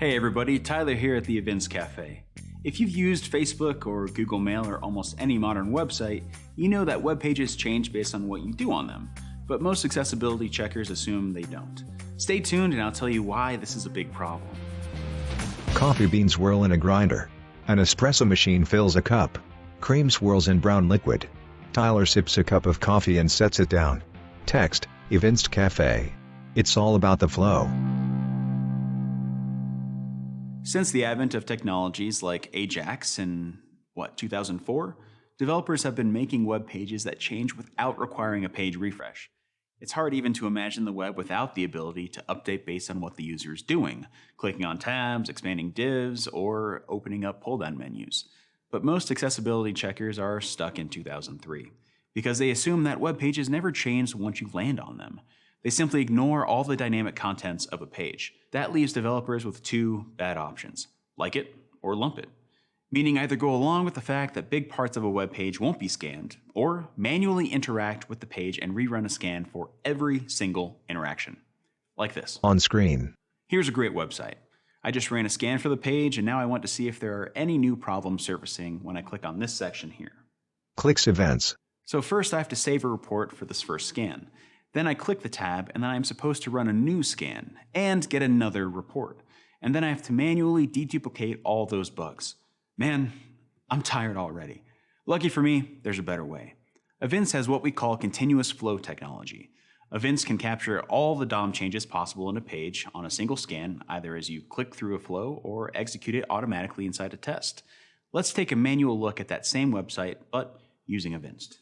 Hey everybody, Tyler here at the Evinced Café. If you've used Facebook or Google Mail or almost any modern website, you know that web pages change based on what you do on them, but most accessibility checkers assume they don't. Stay tuned and I'll tell you why this is a big problem. Coffee beans whirl in a grinder. An espresso machine fills a cup. Cream swirls in brown liquid. Tyler sips a cup of coffee and sets it down. Text, Evinced Café. It's all about the flow. Since the advent of technologies like Ajax in, 2004, developers have been making web pages that change without requiring a page refresh. It's hard even to imagine the web without the ability to update based on what the user is doing, clicking on tabs, expanding divs, or opening up pull-down menus. But most accessibility checkers are stuck in 2003, because they assume that web pages never change once you land on them. They simply ignore all the dynamic contents of a page. That leaves developers with two bad options: like it or lump it. Meaning either go along with the fact that big parts of a web page won't be scanned, or manually interact with the page and rerun a scan for every single interaction. Like this. On screen. Here's a great website. I just ran a scan for the page and now I want to see if there are any new problems surfacing when I click on this section here. Clicks events. So first I have to save a report for this first scan. Then I click the tab and then I'm supposed to run a new scan and get another report. And then I have to manually deduplicate all those bugs. Man, I'm tired already. Lucky for me, there's a better way. Evinced has what we call continuous flow technology. Evinced can capture all the DOM changes possible in a page on a single scan, either as you click through a flow or execute it automatically inside a test. Let's take a manual look at that same website, but using Evinced.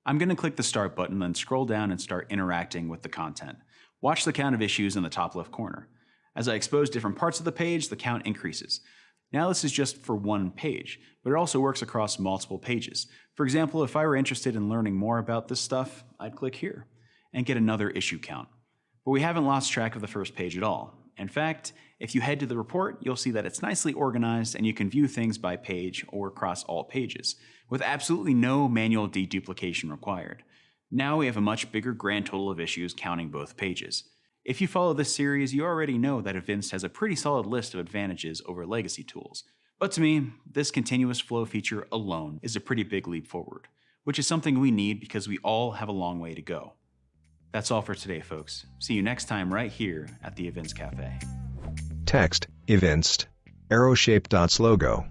I'm going to click the Start button, then scroll down and start interacting with the content. Watch the count of issues in the top left corner. As I expose different parts of the page, the count increases. Now this is just for one page, but it also works across multiple pages. For example, if I were interested in learning more about this stuff, I'd click here and get another issue count. But we haven't lost track of the first page at all. In fact, if you head to the report, you'll see that it's nicely organized and you can view things by page or across all pages, with absolutely no manual deduplication required. Now we have a much bigger grand total of issues counting both pages. If you follow this series, you already know that Evinced has a pretty solid list of advantages over legacy tools. But to me, this continuous flow feature alone is a pretty big leap forward, which is something we need because we all have a long way to go. That's all for today, folks. See you next time right here at the Evinced Café. Text, Evinced. Arrow-shaped dots logo.